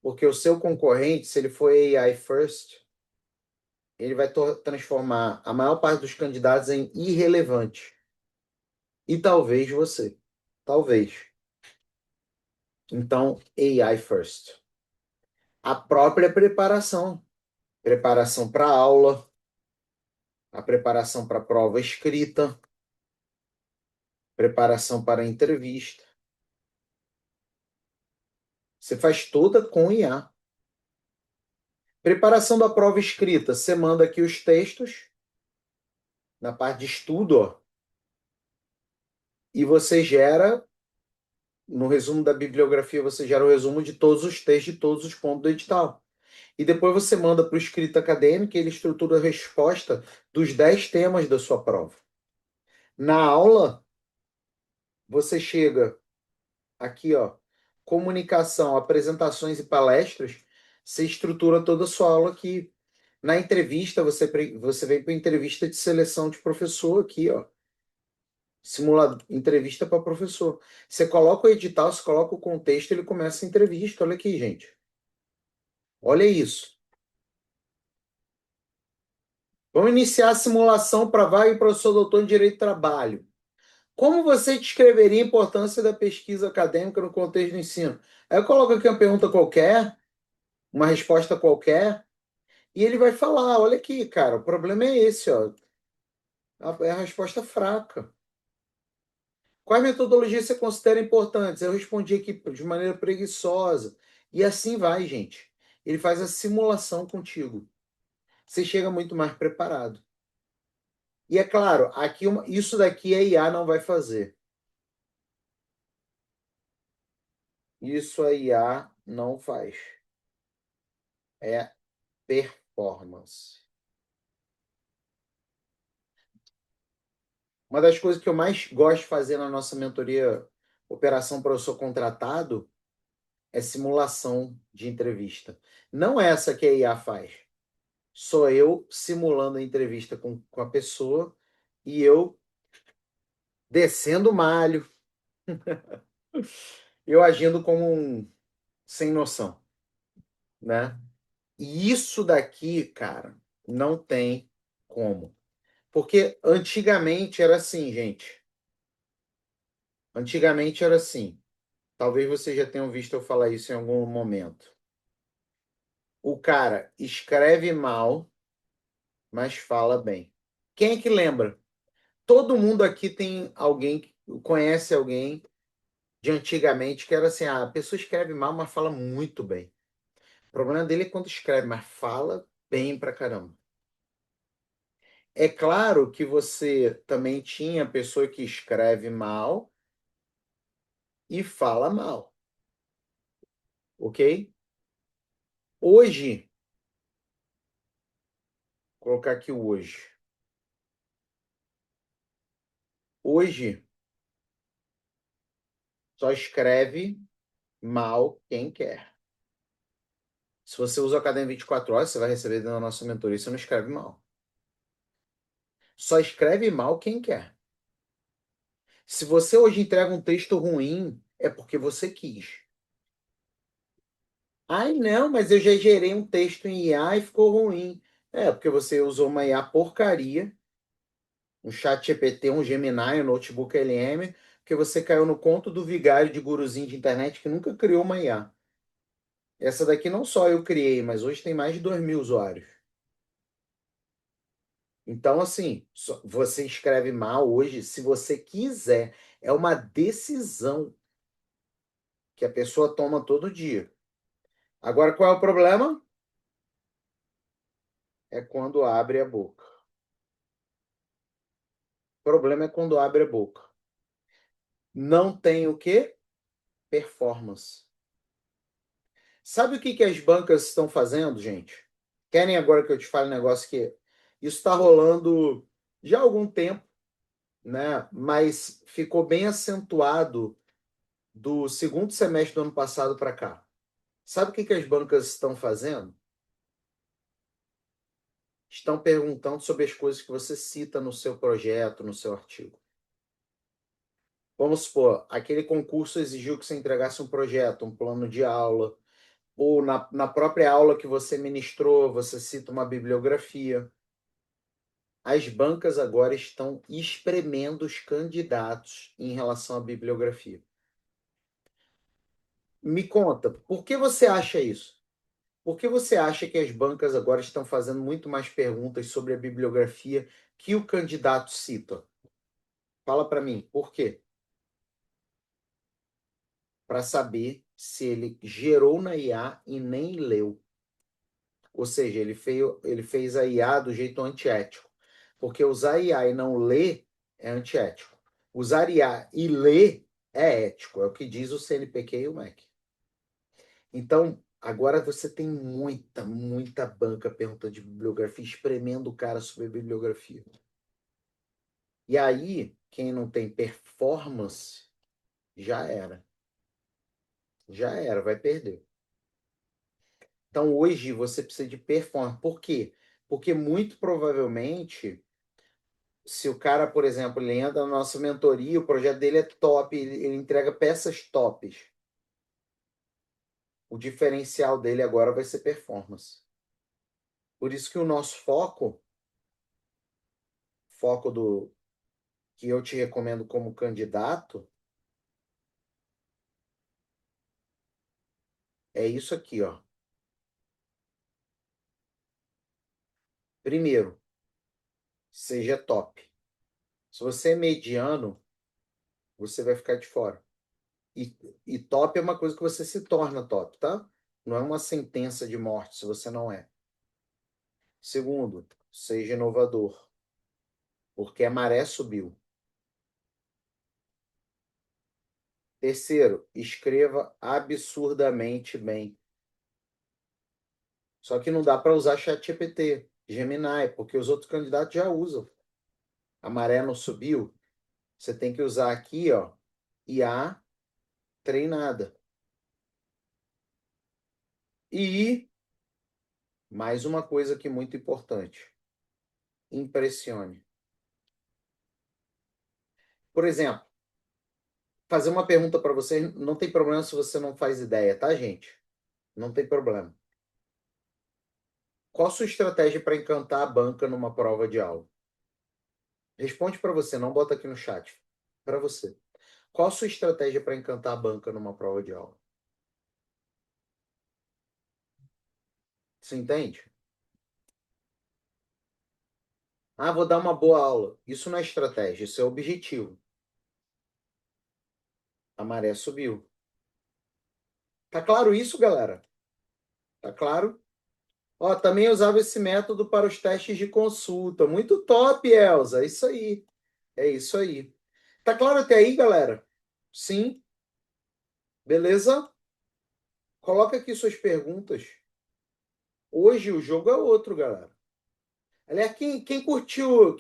Porque o seu concorrente, se ele for AI first, ele vai transformar a maior parte dos candidatos em irrelevante. E talvez você. Talvez. Então, AI first. A própria preparação. Preparação para aula, a preparação para prova escrita, preparação para entrevista. Você faz toda com IA. Preparação da prova escrita, você manda aqui os textos na parte de estudo, ó, e você gera, no resumo da bibliografia, você gera o resumo de todos os textos de todos os pontos do edital. e depois você manda para o escrito acadêmico e ele estrutura a resposta dos 10 temas da sua prova. Na aula, você chega aqui, ó, comunicação, apresentações e palestras, você estrutura toda a sua aula aqui. Na entrevista, você vem para entrevista de seleção de professor aqui, ó. Simulado, entrevista para professor. Você coloca o edital, você coloca o contexto, ele começa a entrevista. Olha aqui, gente. Olha isso. Vamos iniciar a simulação para vaga e professor doutor em Direito do Trabalho. Como você descreveria a importância da pesquisa acadêmica no contexto do ensino? Aí eu coloco aqui uma pergunta qualquer, uma resposta qualquer, e ele vai falar: olha aqui, cara, o problema é esse, ó. É a resposta fraca. Quais metodologias você considera importantes? Eu respondi aqui de maneira preguiçosa. E assim vai, gente. Ele faz a simulação contigo. Você chega muito mais preparado. E é claro, aqui isso daqui a IA não vai fazer. Isso a IA não faz. É performance. Uma das coisas que eu mais gosto de fazer na nossa mentoria Operação Professor Contratado é simulação de entrevista. Não é essa que a IA faz. Sou eu simulando a entrevista com a pessoa e eu descendo o malho, eu agindo como um sem noção, né? E isso daqui, cara, não tem como. Porque antigamente era assim, gente. Antigamente era assim. Talvez vocês já tenham visto eu falar isso em algum momento. O cara escreve mal, mas fala bem. Quem é que lembra? Todo mundo aqui tem alguém, conhece alguém de antigamente que era assim, a pessoa escreve mal, mas fala muito bem. O problema dele é quando escreve, mas fala bem pra caramba. É claro que você também tinha pessoa que escreve mal e fala mal, ok? Hoje, vou colocar aqui o hoje. Hoje, só escreve mal quem quer. Se você usa o Academia 24 horas, você vai receber dentro da nossa mentoria, você não escreve mal. Só escreve mal quem quer. Se você hoje entrega um texto ruim, é porque você quis. Ai, não, mas eu já gerei um texto em IA e ficou ruim. É, porque você usou uma IA porcaria, um chat GPT, um Gemini, um notebook LM, porque você caiu no conto do vigário de guruzinho de internet que nunca criou uma IA. Essa daqui não só eu criei, mas hoje tem mais de 2.000 usuários. Então, assim, você escreve mal hoje, se você quiser. É uma decisão que a pessoa toma todo dia. Agora, qual é o problema? É quando abre a boca. O problema é quando abre a boca. Não tem o quê? Performance. Sabe o que que as bancas estão fazendo, gente? Querem agora que eu te fale um negócio que isso está rolando já há algum tempo, né? Mas ficou bem acentuado do segundo semestre do ano passado para cá. Sabe o que que as bancas estão fazendo? Estão perguntando sobre as coisas que você cita no seu projeto, no seu artigo. Vamos supor, aquele concurso exigiu que você entregasse um projeto, um plano de aula, ou na própria aula que você ministrou, você cita uma bibliografia. As bancas agora estão espremendo os candidatos em relação à bibliografia. Me conta, por que você acha isso? Por que você acha que as bancas agora estão fazendo muito mais perguntas sobre a bibliografia que o candidato cita? Fala para mim, por quê? Para saber se ele gerou na IA e nem leu. Ou seja, ele fez a IA do jeito antiético. Porque usar IA e não ler é antiético. Usar IA e ler é ético. É o que diz o CNPq e o MEC. Então, Agora você tem muita, muita banca perguntando de bibliografia, espremendo o cara sobre bibliografia. E aí, quem não tem performance, já era. Já era, vai perder. Então, hoje, você precisa de performance. Por quê? Porque muito provavelmente, se o cara, por exemplo, ele entra na nossa mentoria, o projeto dele é top, ele entrega peças tops. O diferencial dele agora vai ser performance. Por isso que o nosso foco do que eu te recomendo como candidato, é isso aqui, ó. Primeiro, seja top. Se você é mediano, você vai ficar de fora. E, e top é uma coisa que você se torna top, tá? Não é uma sentença de morte se você não é. Segundo, seja inovador, porque a maré subiu. Terceiro, escreva absurdamente bem. Só que não dá para usar ChatGPT, Gemini, porque os outros candidatos já usam. A maré não subiu. Você tem que usar aqui, ó, IA treinada. E mais uma coisa que é muito importante: impressione. Por exemplo, fazer uma pergunta para você, não tem problema se você não faz ideia, tá, gente? Não tem problema. Qual a sua estratégia para encantar a banca numa prova de aula? Responde para você, não bota aqui no chat. Para você. Qual a sua estratégia para encantar a banca numa prova de aula? Você entende? Ah, vou dar uma boa aula. Isso não é estratégia, isso é objetivo. A maré subiu. Tá claro isso, galera? Tá claro? Ó, também usava esse método para os testes de consulta. Muito top, Elza. É isso aí. É isso aí. Tá claro até aí, galera? Sim? Beleza? Coloca aqui suas perguntas. Hoje o jogo é outro, galera. Aliás, quem curtiu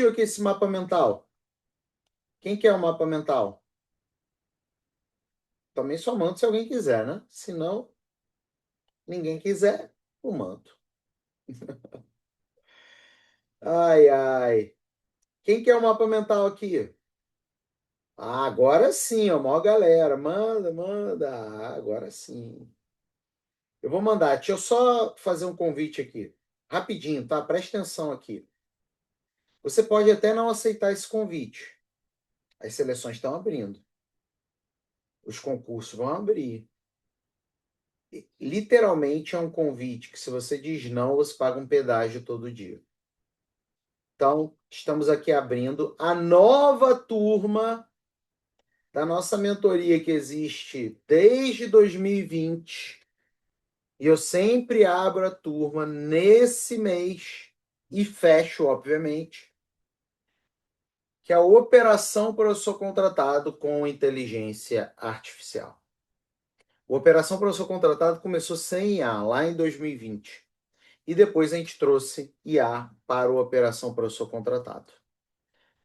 aqui esse mapa mental? Quem quer o mapa mental? Também só mando se alguém quiser, né? Se não, ninguém quiser, o mando. Ai, ai. Quem quer o mapa mental aqui? Ah, agora sim, ó, maior galera. Manda, manda. Ah, agora sim. Eu vou mandar. Deixa eu só fazer um convite aqui. Rapidinho, tá? Presta atenção aqui. Você pode até não aceitar esse convite. As seleções estão abrindo. Os concursos vão abrir. Literalmente é um convite que, se você diz não, você paga um pedágio todo dia. Então, estamos aqui abrindo a nova turma da nossa mentoria que existe desde 2020. E eu sempre abro a turma nesse mês e fecho, obviamente, que é a Operação Professor Contratado com Inteligência Artificial. A Operação Professor Contratado começou sem IA, lá em 2020. E depois a gente trouxe IA para o Operação Professor Contratado.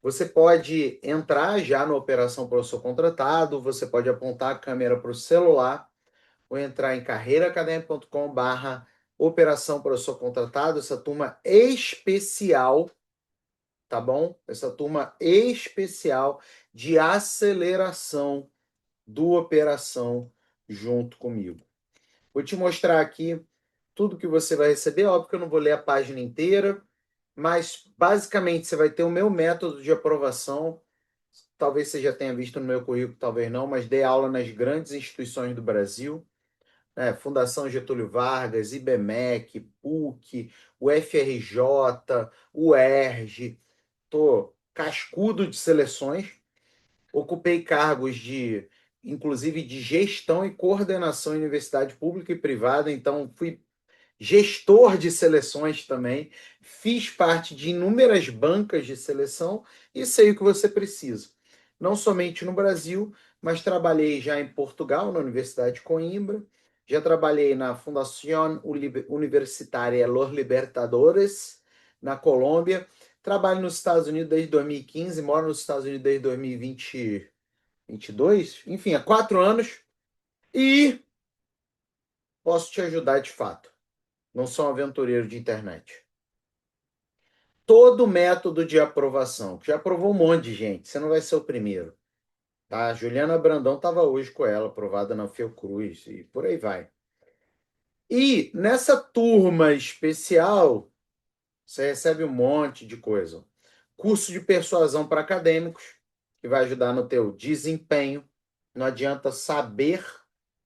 Você pode entrar já no Operação Professor Contratado, você pode apontar a câmera para o celular ou entrar em carreiraacademica.com/barra Operação Professor Contratado, essa turma especial, tá bom? Essa turma especial de aceleração do Operação junto comigo. Vou te mostrar aqui tudo que você vai receber. Óbvio que eu não vou ler a página inteira, mas basicamente você vai ter o meu método de aprovação. Talvez você já tenha visto no meu currículo, talvez não, mas dei aula nas grandes instituições do Brasil, né? Fundação Getúlio Vargas, IBMEC, PUC, o FRJ, o ERJ. Tô cascudo de seleções. Ocupei cargos de, inclusive, de gestão e coordenação em universidade pública e privada, então fui gestor de seleções também, fiz parte de inúmeras bancas de seleção e sei o que você precisa. Não somente no Brasil, mas trabalhei já em Portugal, na Universidade de Coimbra, Já trabalhei na Fundación Universitária Los Libertadores, na Colômbia. Trabalho nos Estados Unidos desde 2015, moro nos Estados Unidos desde 2022, enfim, há 4 anos. E posso te ajudar de fato. Não sou um aventureiro de internet. Todo método de aprovação. Já aprovou um monte de gente, você não vai ser o primeiro. Tá? Juliana Brandão estava hoje com ela, aprovada na Fiocruz, e por aí vai. E nessa turma especial, você recebe um monte de coisa. Curso de persuasão para acadêmicos, que vai ajudar no teu desempenho. Não adianta saber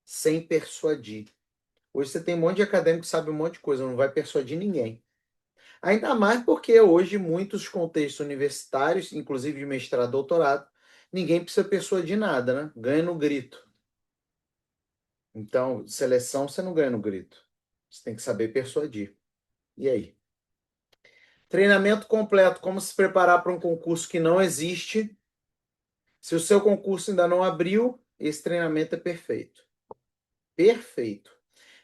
sem persuadir. Hoje você tem um monte de acadêmico que sabe um monte de coisa, não vai persuadir ninguém. Ainda mais porque hoje muitos contextos universitários, inclusive de mestrado, doutorado, ninguém precisa persuadir nada, né? Ganha no grito. Então, seleção você não ganha no grito. Você tem que saber persuadir. E aí? Treinamento completo, como se preparar para um concurso que não existe. Se o seu concurso ainda não abriu, esse treinamento é perfeito. Perfeito.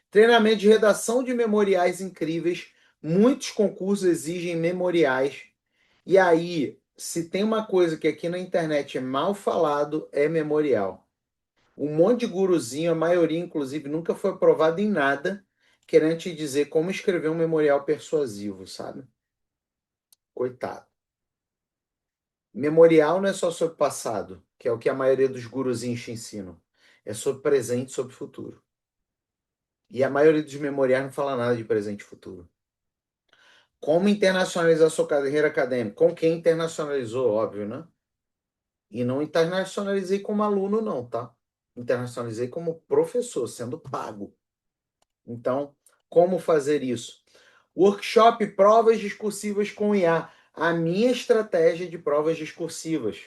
Treinamento de redação de memoriais incríveis. Muitos concursos exigem memoriais. E aí, se tem uma coisa que aqui na internet é mal falado, é memorial. Um monte de guruzinho, a maioria, inclusive, nunca foi aprovado em nada, querendo te dizer como escrever um memorial persuasivo, sabe? Coitado. Memorial não é só sobre passado, que é o que a maioria dos guruzinhos te ensinam. É sobre presente e sobre futuro. E a maioria dos memoriais não fala nada de presente e futuro. Como internacionalizar sua carreira acadêmica? Com quem internacionalizou, óbvio, né? E não internacionalizei como aluno, não, tá? Internacionalizei como professor, sendo pago. Então, como fazer isso? Workshop Provas Discursivas com IA. A minha estratégia de provas discursivas.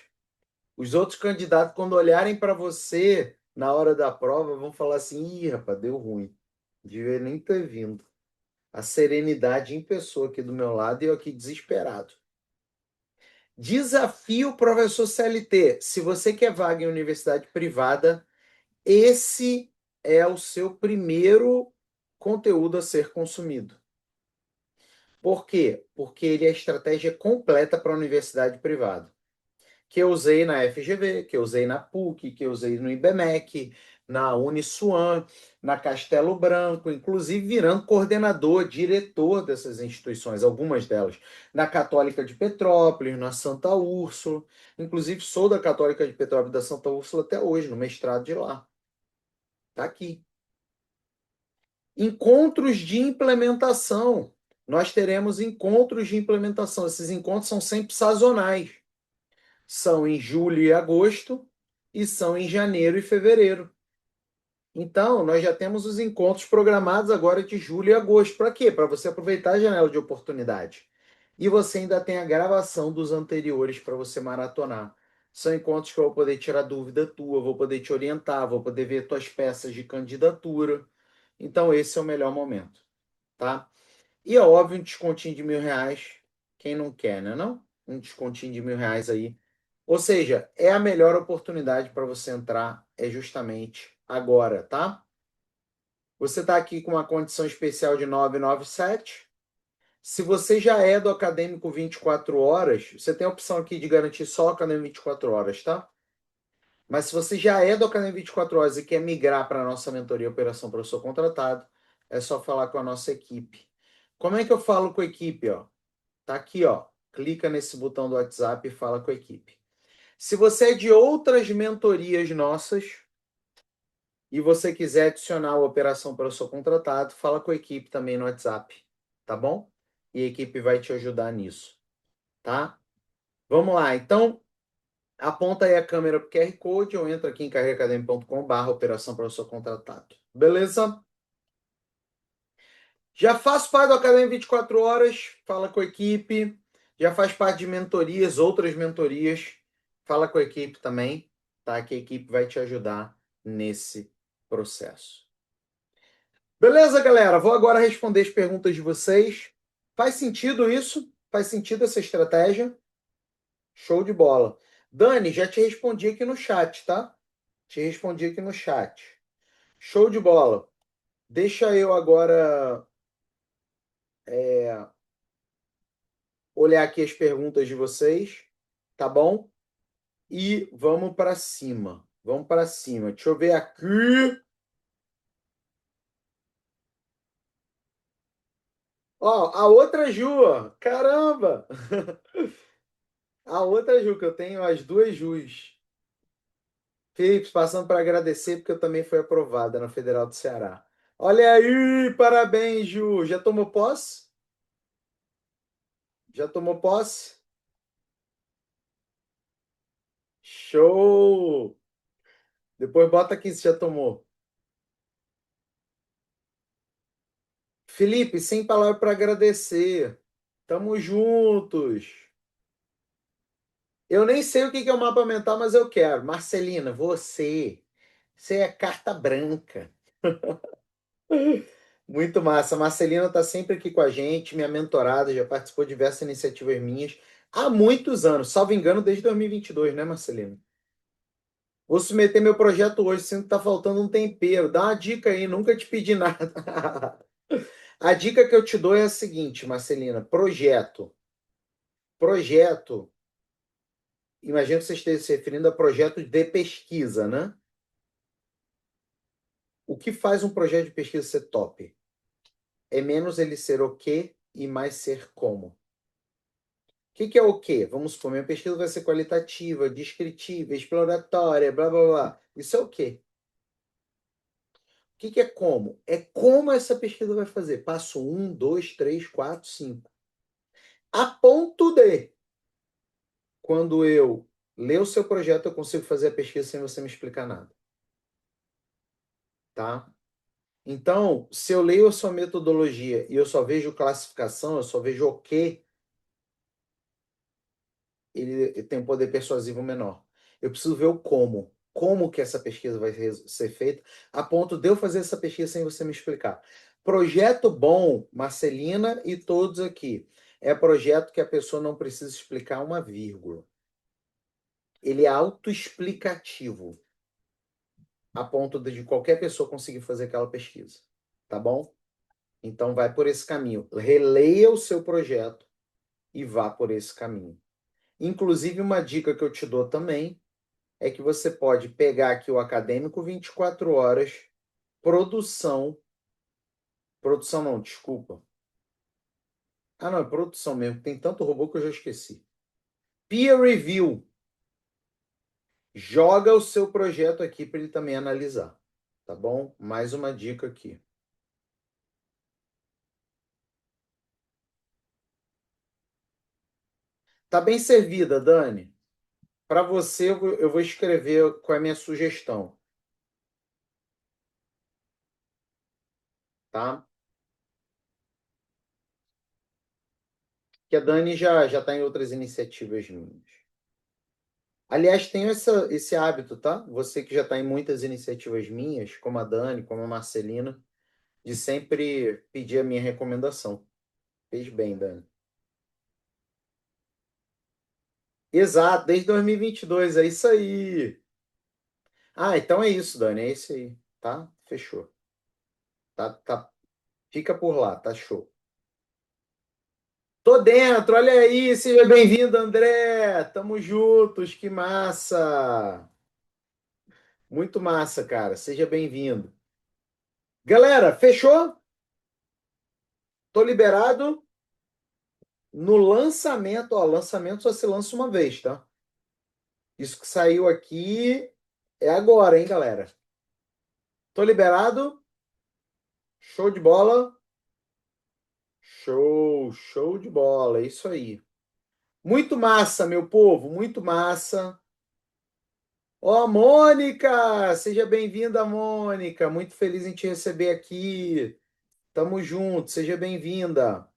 Os outros candidatos, quando olharem para você na hora da prova, vão falar assim: ih, rapaz, deu ruim. Devia nem ter vindo. A serenidade em pessoa aqui do meu lado e eu aqui desesperado. Desafio professor CLT. Se você quer vaga em universidade privada, esse é o seu primeiro conteúdo a ser consumido. Por quê? Porque ele é a estratégia completa para a universidade privada. Que eu usei na FGV, que eu usei na PUC, que eu usei no IBMEC, na Uniswan, na Castelo Branco, inclusive virando coordenador, diretor dessas instituições, algumas delas. Na Católica de Petrópolis, na Santa Úrsula. Inclusive sou da Católica de Petrópolis e da Santa Úrsula até hoje, no mestrado de lá. Está aqui. Encontros de implementação. Nós teremos encontros de implementação. Esses encontros são sempre sazonais. São em julho e agosto e são em janeiro e fevereiro. Então, nós já temos os encontros programados agora de julho e agosto. Para quê? Para você aproveitar a janela de oportunidade. E você ainda tem a gravação dos anteriores para você maratonar. São encontros que eu vou poder tirar dúvida tua, vou poder te orientar, vou poder ver tuas peças de candidatura. Então, esse é o melhor momento, tá? E é óbvio, um descontinho de R$ 1.000. Quem não quer, né? Não? Um descontinho de R$ 1.000 aí. Ou seja, é a melhor oportunidade para você entrar, é justamente agora, tá? Você está aqui com uma condição especial de 997. Se você já é do Acadêmico 24 horas, você tem a opção aqui de garantir só o Acadêmico 24 horas, tá? Mas se você já é do Academia 24 horas e quer migrar para a nossa mentoria Operação Professor Contratado, é só falar com a nossa equipe. Como é que eu falo com a equipe? Ó? Tá aqui, ó. Clica nesse botão do WhatsApp e fala com a equipe. Se você é de outras mentorias nossas e você quiser adicionar a Operação Professor Contratado, fala com a equipe também no WhatsApp, tá bom? E a equipe vai te ajudar nisso, tá? Vamos lá, então aponta aí a câmera para o QR Code ou entra aqui em carreiracademy.com/barra Operação Professor Contratado. Beleza? Já faz parte do Academia 24 Horas, fala com a equipe. Já faz parte de mentorias, outras mentorias, fala com a equipe também, tá? Que a equipe vai te ajudar nesse processo. Beleza, galera? Vou agora responder as perguntas de vocês. Faz sentido isso? Faz sentido essa estratégia? Show de bola. Dani, já te respondi aqui no chat, tá? Te respondi aqui no chat. Show de bola. Deixa eu agora olhar aqui as perguntas de vocês, tá bom? E vamos para cima. Vamos para cima. Deixa eu ver aqui. Ó, a outra Ju, ó. Caramba! A outra Ju, que eu tenho as duas Jus. Felipe, passando para agradecer, porque eu também fui aprovada na Federal do Ceará. Olha aí, parabéns, Ju. Já tomou posse? Já tomou posse? Show! Depois bota aqui se já tomou. Felipe, sem palavra para agradecer. Tamo juntos. Eu nem sei o que que é o mapa mental, mas eu quero. Marcelina, você é carta branca. Muito massa. A Marcelina está sempre aqui com a gente, minha mentorada, já participou de diversas iniciativas minhas há muitos anos, salvo engano, desde 2022, né, Marcelina? Vou submeter meu projeto hoje, sinto que tá faltando um tempero. Dá uma dica aí, nunca te pedi nada. A dica que eu te dou é a seguinte, Marcelina: projeto. Projeto, imagino que você esteja se referindo a projeto de pesquisa, né? O que faz um projeto de pesquisa ser top? É menos ele ser o quê e mais ser como. Que é o quê? Vamos supor, minha pesquisa vai ser qualitativa, descritiva, exploratória, blá blá blá. Isso é o quê? O que é como? É como essa pesquisa vai fazer. Passo um, dois, três, quatro, cinco. A ponto de, quando eu ler o seu projeto, eu consigo fazer a pesquisa sem você me explicar nada. Tá? Então, se eu leio a sua metodologia e eu só vejo classificação, eu só vejo o quê, ele tem um poder persuasivo menor. Eu preciso ver o como. Como que essa pesquisa vai ser feita, a ponto de eu fazer essa pesquisa sem você me explicar. Projeto bom, Marcelina e todos aqui, é projeto que a pessoa não precisa explicar uma vírgula. Ele é autoexplicativo, a ponto de qualquer pessoa conseguir fazer aquela pesquisa. Tá bom? Então vai por esse caminho. Releia o seu projeto e vá por esse caminho. Inclusive, uma dica que eu te dou também é que você pode pegar aqui o Acadêmico 24 horas, produção. Produção não, desculpa. Ah, não, é produção mesmo. Tem tanto robô que eu já esqueci. Peer review. Joga o seu projeto aqui para ele também analisar. Tá bom? Mais uma dica aqui. Tá bem servida, Dani. Para você, eu vou escrever qual é a minha sugestão. Tá? Que a Dani já está em outras iniciativas minhas. Aliás, tenho esse hábito, tá? Você que já está em muitas iniciativas minhas, como a Dani, como a Marcelina, de sempre pedir a minha recomendação. Fez bem, Dani. Exato, desde 2022, é isso aí. Ah, então é isso, Dani, é isso aí, tá? Fechou. Tá, fica por lá, tá show. Tô dentro, olha aí, seja bem-vindo, André. Tamo juntos, que massa. Muito massa, cara. Seja bem-vindo. Galera, fechou? Tô liberado no lançamento. Ó, lançamento só se lança uma vez, tá? Isso que saiu aqui é agora, hein, galera? Tô liberado? Show de bola? Show de bola. É isso aí. Muito massa, meu povo, muito massa. Ó, Mônica! Seja bem-vinda, Mônica. Muito feliz em te receber aqui. Tamo junto, seja bem-vinda.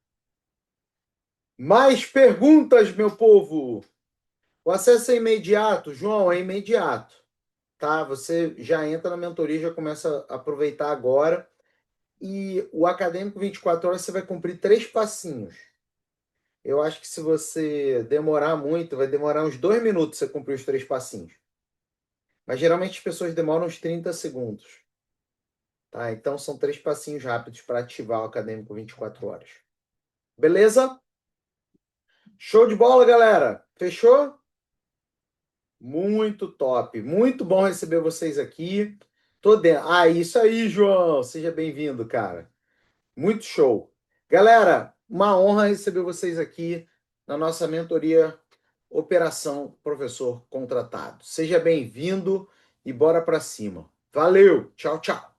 Mais perguntas, meu povo? O acesso é imediato, João, é imediato, tá? Você já entra na mentoria, já começa a aproveitar agora. E o acadêmico 24 horas você vai cumprir três passinhos. Eu acho que se você demorar muito, vai demorar uns 2 minutos você cumprir os três passinhos. Mas geralmente as pessoas demoram uns 30 segundos. tá? Então são 3 passinhos rápidos para ativar o Acadêmico 24 horas. Beleza? Show de bola, galera. Fechou? Muito top. Muito bom receber vocês aqui. Tô dentro. Ah, isso aí, João. Seja bem-vindo, cara. Muito show. Galera, uma honra receber vocês aqui na nossa mentoria Operação Professor Contratado. Seja bem-vindo e bora para cima. Valeu. Tchau, tchau.